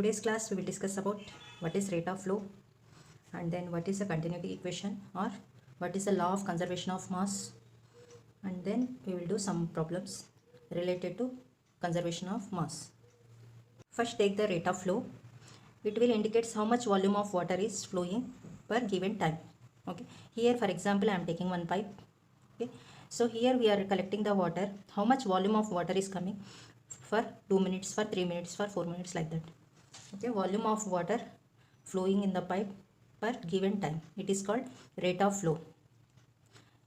today's class we will discuss about what is rate of flow, and then what is the continuity equation, or what is the law of conservation of mass, and then we will do some problems related to conservation of mass. First, take the rate of flow. It will indicate how much volume of water is flowing per given time. Okay, here for example I am taking one pipe. Okay, so here we are collecting the water, how much volume of water is coming for 2 minutes, for 3 minutes, for 4 minutes, like that. Okay, volume of water flowing in the pipe per given time, it is called rate of flow.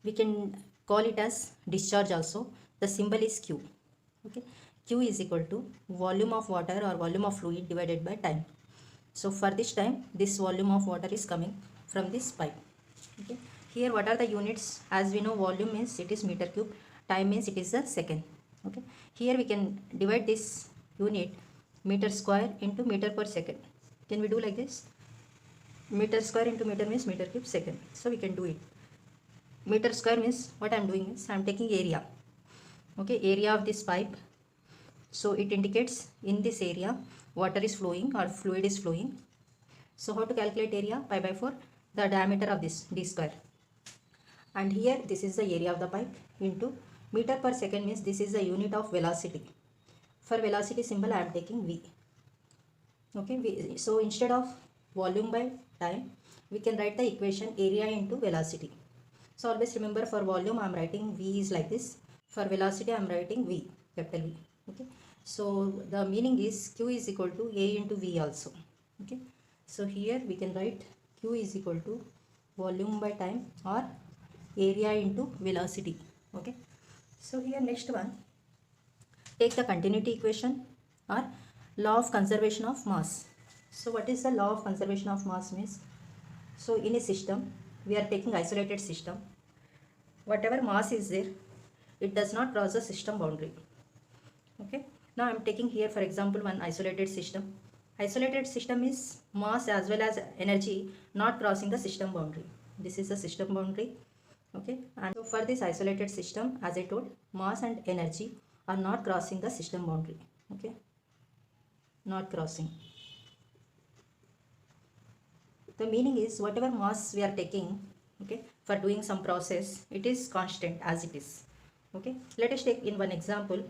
We can call it as discharge also. The symbol is Q. Okay, Q is equal to volume of water or volume of fluid divided by time. So for this time, this volume of water is coming from this pipe. Okay, here what are the units? As we know, volume means it is meter cube, time means it is a second. Okay, here we can divide this unit meter square into meter per second. Can we do like this? Meter square into meter means meter cube second. So we can do it. Meter square means what I am doing is I am taking area. Okay, area of this pipe. So it indicates in this area water is flowing or fluid is flowing. So how to calculate area? Pi by 4, the diameter of this d square. And here this is the area of the pipe into meter per second means this is the unit of velocity. For velocity symbol I am taking V. Okay, so instead of volume by time, we can write the equation area into velocity. So always remember, for volume I am writing V is like this. For velocity I am writing V, capital V. Okay, so the meaning is Q is equal to A into V also. Okay, so here we can write Q is equal to volume by time or area into velocity. Okay, so here next one, take the continuity equation or law of conservation of mass. So what is the law of conservation of mass means? So in a system, we are taking isolated system. Whatever mass is there, it does not cross the system boundary. Okay, now I am taking here for example one isolated system. Isolated system is mass as well as energy not crossing the system boundary. This is the system boundary. Okay, and so for this isolated system, as I told, mass and energy are not crossing the system boundary. Okay, not crossing. The meaning is whatever mass we are taking, okay, for doing some process, it is constant as it is. Okay, let us take in one example.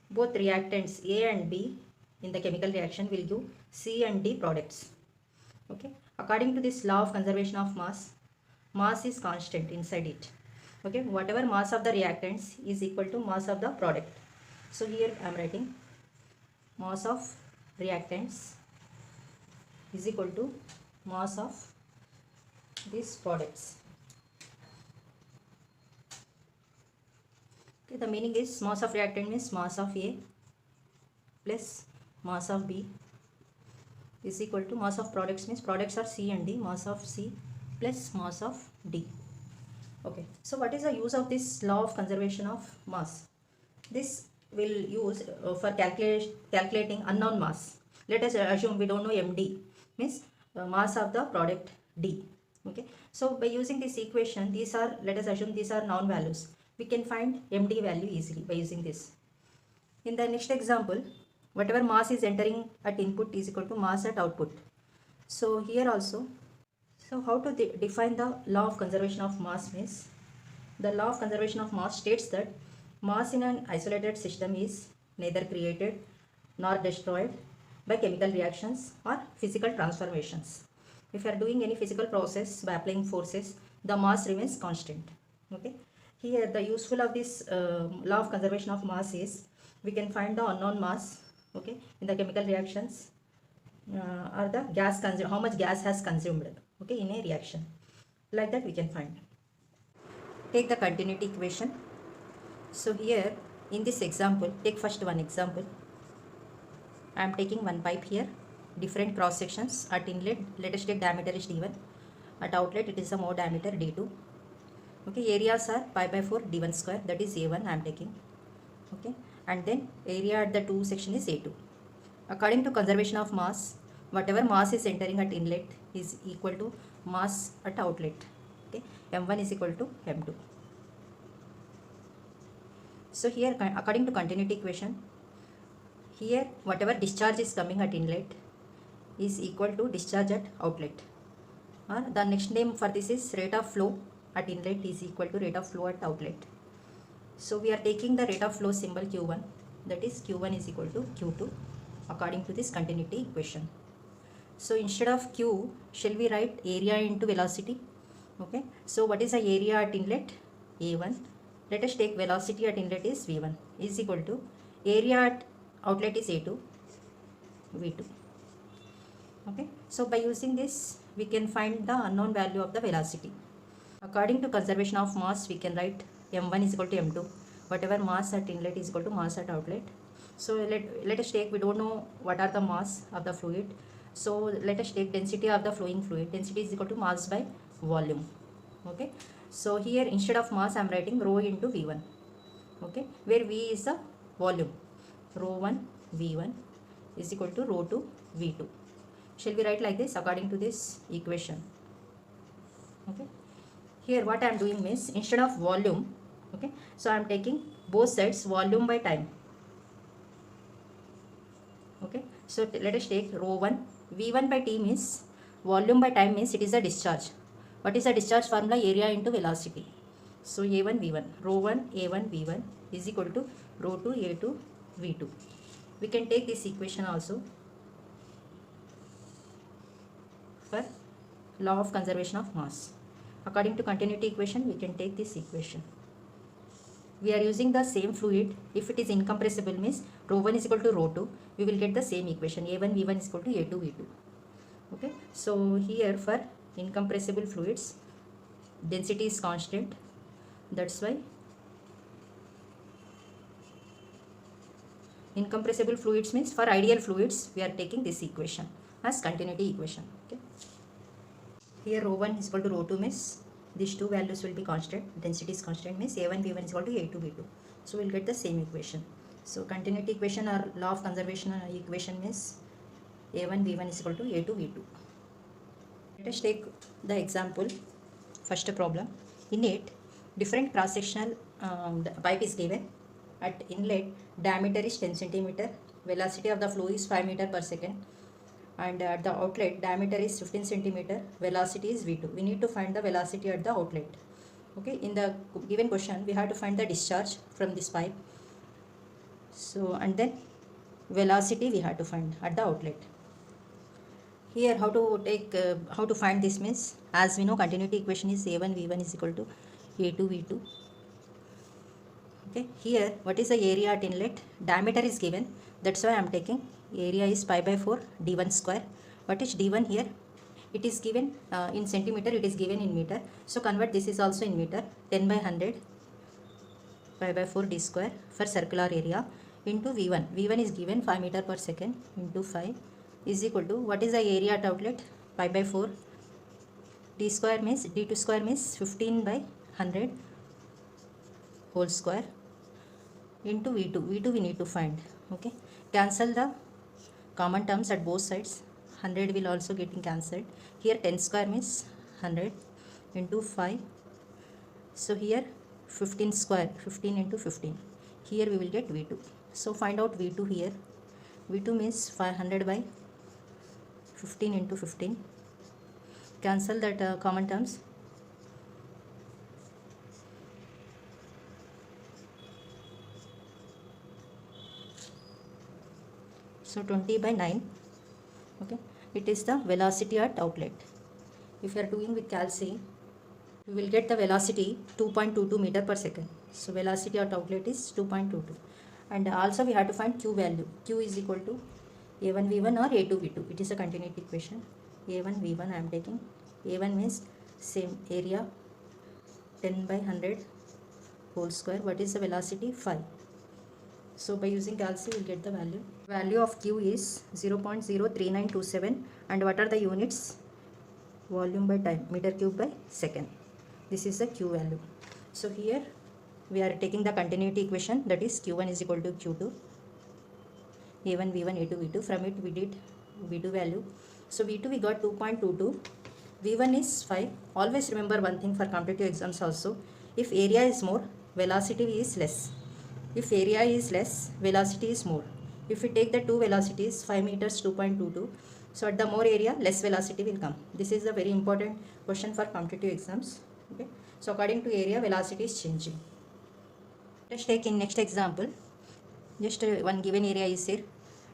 Both reactants A and B in the chemical reaction will give C and D products. Okay, according to this law of conservation of mass, mass is constant inside it. Okay, whatever mass of the reactants is equal to mass of the product. So here I am writing mass of reactants is equal to mass of these products. Okay, the meaning is mass of reactant means mass of A plus mass of B is equal to mass of products means products are C and D, mass of C plus mass of D. Okay, so what is the use of this law of conservation of mass? This will use for calculating unknown mass. Let us assume we don't know MD means mass of the product D. Okay, so by using this equation, these are, let us assume these are known values. We can find MD value easily by using this. In the next example, whatever mass is entering at input is equal to mass at output. So here also, so how to define the law of conservation of mass means, the law of conservation of mass states that mass in an isolated system is neither created nor destroyed by chemical reactions or physical transformations. If you are doing any physical process by applying forces, the mass remains constant. Okay, here the useful of this law of conservation of mass is we can find the unknown mass, okay, in the chemical reactions or the gas consumed, how much gas has consumed, okay, in a reaction, like that we can find. Take the continuity equation. So here in this example, take first one example. I am taking one pipe here, different cross sections. At inlet, let us take diameter is D1. At outlet, it is the more diameter D2. Okay, areas are pi by 4 D1 square, that is A1 I am taking. Okay, and then area at the two section is A2. According to conservation of mass, whatever mass is entering at inlet is equal to mass at outlet. Okay, M1 is equal to M2. So here according to continuity equation, here whatever discharge is coming at inlet is equal to discharge at outlet, or the next name for this is rate of flow at inlet is equal to rate of flow at outlet. So we are taking the rate of flow symbol Q1, that is Q1 is equal to Q2 according to this continuity equation. So instead of Q, shall we write area into velocity? Okay, so what is the area at inlet? A1. Let us take velocity at inlet is V1 is equal to area at outlet is A2, V2. Okay, so by using this we can find the unknown value of the velocity. According to conservation of mass, we can write m1 is equal to m2, whatever mass at inlet is equal to mass at outlet. So let us take, we don't know what are the mass of the fluid, so let us take density of the flowing fluid. Density is equal to mass by volume. Okay, so here instead of mass I am writing rho into V1. Okay, where V is the volume, rho 1 V1 is equal to rho 2 V2. Shall we write like this according to this equation? Okay, here what I am doing is, instead of volume, okay, so I am taking both sides volume by time. Okay, so let us take rho 1 V1 by T means volume by time means it is a discharge. What is the discharge formula? Area into velocity. So A1 V1, rho 1 A1 V1 is equal to rho 2 A2 V2. We can take this equation also for law of conservation of mass. According to continuity equation, we can take this equation. We are using the same fluid. If it is incompressible means rho 1 is equal to rho 2, we will get the same equation, A1 V1 is equal to A2 V2. Okay, so here for incompressible fluids, density is constant, that's why incompressible fluids means for ideal fluids we are taking this equation as continuity equation. Okay, here rho 1 is equal to rho 2 means these two values will be constant, density is constant means A1 V1 is equal to A2 V2, so we will get the same equation. So continuity equation or law of conservation equation means A1 V1 is equal to A2 V2. Let us take the example, first problem. In it, different cross sectional pipe is given. At inlet, diameter is 10 cm, velocity of the flow is 5 meter per second, and at the outlet, diameter is 15 cm, velocity is V2. We need to find the velocity at the outlet. Okay, in the given question we have to find the discharge from this pipe, so and then velocity we have to find at the outlet. Here how to find this means, as we know continuity equation is A1 V1 is equal to A2 V2. Okay, here what is the area at inlet? Diameter is given, that's why I am taking area is pi by 4 d1 square. What is d1 here? It is given in centimeter, it is given in meter, so convert this is also in meter. 10 by 100 pi by 4 d square for circular area into V1. V1 is given 5 meter per second into 5 is equal to, what is the area at outlet? Pi by 4 d square means d2 square means 15 by 100 whole square into V2. V2 we need to find. Okay, cancel the common terms at both sides. 100 will also getting cancelled. Here 10 square means 100 into 5. So here 15 square, 15 into 15. Here we will get V2. So find out V2 here. V2 means 500 by 15 into 15. Cancel that common terms. So 20 by 9. Okay, it is the velocity at outlet. If you are doing with calci, we will get the velocity 2.22 meter per second. So velocity at outlet is 2.22, and also we have to find Q value. Q is equal to A1 V1 or A2 V2. It is a continuity equation. A1 V1 I am taking. A1 means same area 10 by 100 whole square. What is the velocity? 5. So by using calci we will get the value. Value of Q is 0.03927, and what are the units? Volume by time, meter cube by second. This is the Q value. So here we are taking the continuity equation, that is Q1 is equal to Q2, A1 V1 A2 V2. From it we did V2 value. So V2 we got 2.22, V1 is 5. Always remember one thing for competitive exams also, if area is more, velocity is less. If area is less, velocity is more. If we take the two velocities, 5 meters 2.22, So at the more area, less velocity will come. This is a very important question for competitive exams. Okay. So according to area, velocity is changing. Let us take in next example. Just one given area is here.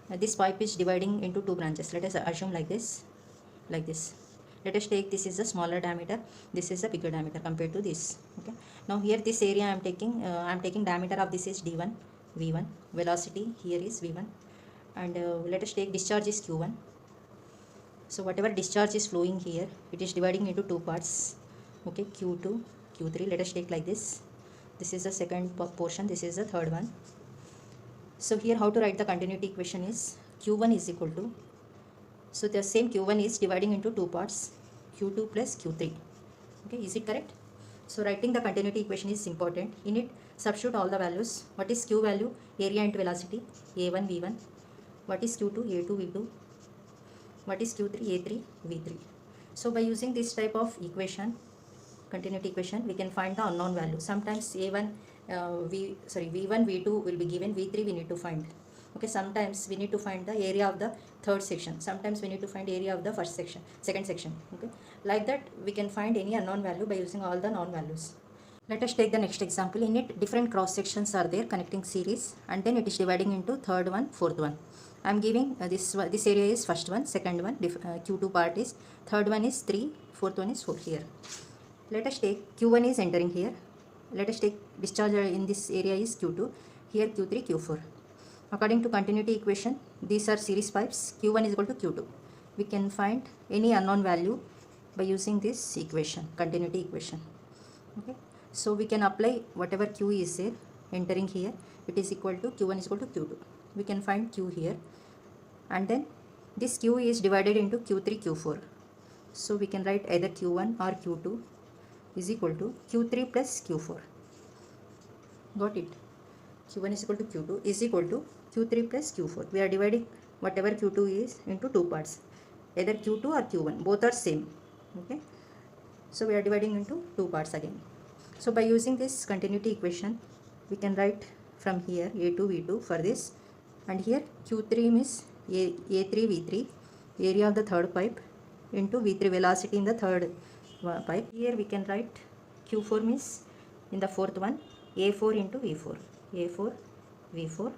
This pipe is dividing into two branches. Let us assume like this, like this. Let us take this is a smaller diameter, this is a bigger diameter compared to this. Okay. Now here this area I am taking diameter of this is d1, v1. Velocity here is v1, and let us take discharge is q1. So whatever discharge is flowing here, it is dividing into two parts. Okay, q2, q3. Let us take like this. This is the second portion. This is the third one. So here how to write the continuity equation is q1 is equal to, so the same q1 is dividing into two parts, q2 plus q3. Okay, is it correct? So writing the continuity equation is important. In it, substitute all the values. What is q value? Area into velocity, a1 v1. What is q2? a2 v2. What is q3? a3 v3. So by using this type of equation, continuity equation, we can find the unknown value. Sometimes a1 v1 v2 will be given, v3 we need to find. Okay, sometimes we need to find the area of the third section, sometimes we need to find area of the second section. Okay, like that we can find any unknown value by using all the known values. Let us take the next example. In it, different cross sections are there connecting series, and then it is dividing into third one, fourth one. I am giving this area is first one, second one, q2 part is, third one is 3, fourth one is 4 here. Let us take q1 is entering here. Let us take discharge in this area is q2, here q3, q4. According to continuity equation, these are series pipes. q1 is equal to q2. We can find any unknown value by using this equation, continuity equation. Okay, so we can apply whatever q is there entering here. It is equal to q1 is equal to q2. We can find q here, and then this q is divided into q3, q4. So we can write either q1 or q2 is equal to q3 plus q4. Got it? q1 is equal to q2 is equal to q3 plus q4. We are dividing whatever q2 is into two parts, either q2 or q1, both are same. Okay, so we are dividing into two parts again. So by using this continuity equation, we can write from here a2 v2 for this, and here q3 means a3 v3, area of the third pipe, into v3, velocity in the third pipe. Here we can write q4 means in the fourth one, a4 into v4, a4 v4.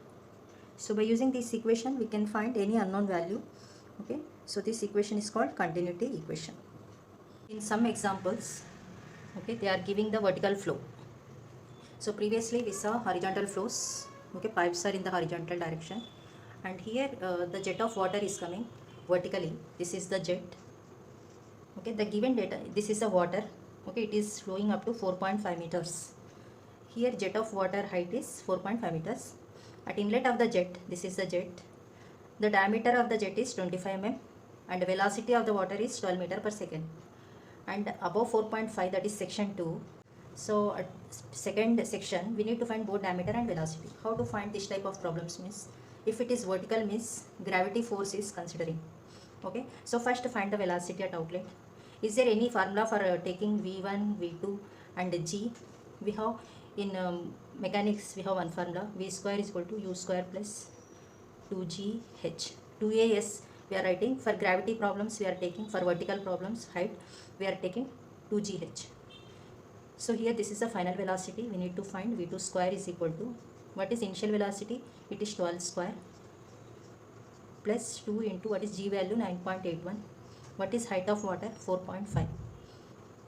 So by using this equation, we can find any unknown value. Okay, so this equation is called continuity equation. In some examples, okay, they are giving the vertical flow. So previously we saw horizontal flows. Okay, pipes are in the horizontal direction, and here the jet of water is coming vertically. This is the jet. Okay, the given data, this is the water. Okay, it is flowing up to 4.5 meters. Here jet of water height is 4.5 meters. At inlet of the jet, this is the jet. The diameter of the jet is 25 mm, and velocity of the water is 12 meter per second. And above 4.5, that is section 2. So at second section, we need to find both diameter and velocity. How to find this type of problems means, if it is vertical means gravity force is considering. Okay, so first find the velocity at outlet. Is there any formula for taking v1, v2 and g? We have in mechanics, we have one formula, v square is equal to u square plus 2g h. 2as we are writing. For gravity problems we are taking, for vertical problems height we are taking 2gh. So here this is the final velocity. We need to find v2 square is equal to, what is initial velocity? It is 12 square plus 2 into what is g value 9.81. What is height of water? 4.5.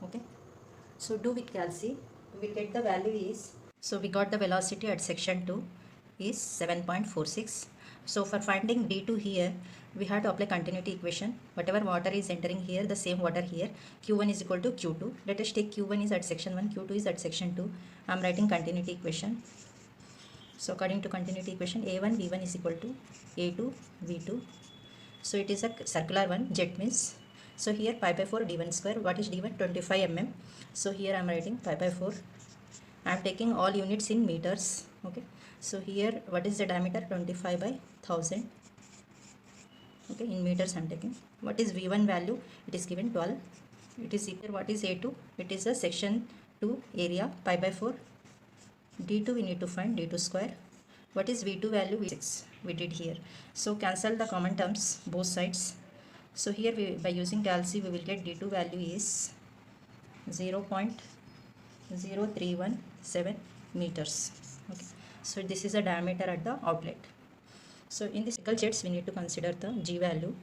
Okay, so do with calci. We get the value is, so we got the velocity at section 2 is 7.46. So for finding d2 here, we have to apply continuity equation. Whatever water is entering here, the same water here. q1 is equal to q2. Let us take q1 is at section 1, q2 is at section 2. I am writing continuity equation. So according to continuity equation, a1 v1 is equal to a2 v2. So it is a circular one, jet means. So here pi by 4 d1 square. What is d1? 25 mm. So here I am writing pi by 4. I am taking all units in meters. Okay, so here what is the diameter? 25 by 1000. Okay, in meters I am taking. What is v1 value? It is given 12. It is equal. What is a2? It is a section 2 area, pi by 4. d2 we need to find, d2 square. What is v2 value? 6 we did here. So cancel the common terms both sides. So here by using calci we will get d2 value is 0.0317 meters. Okay, so this is a diameter at the outlet. So in the vertical jets we need to consider the g value.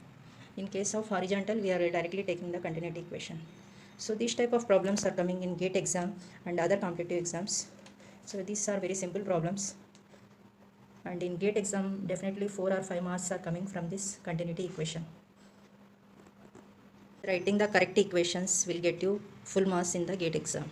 In case of horizontal we are directly taking the continuity equation. So these type of problems are coming in GATE exam and other competitive exams. So these are very simple problems, and in GATE exam definitely 4 or 5 marks are coming from this continuity equation. Writing the correct equations will get you full marks in the GATE exam.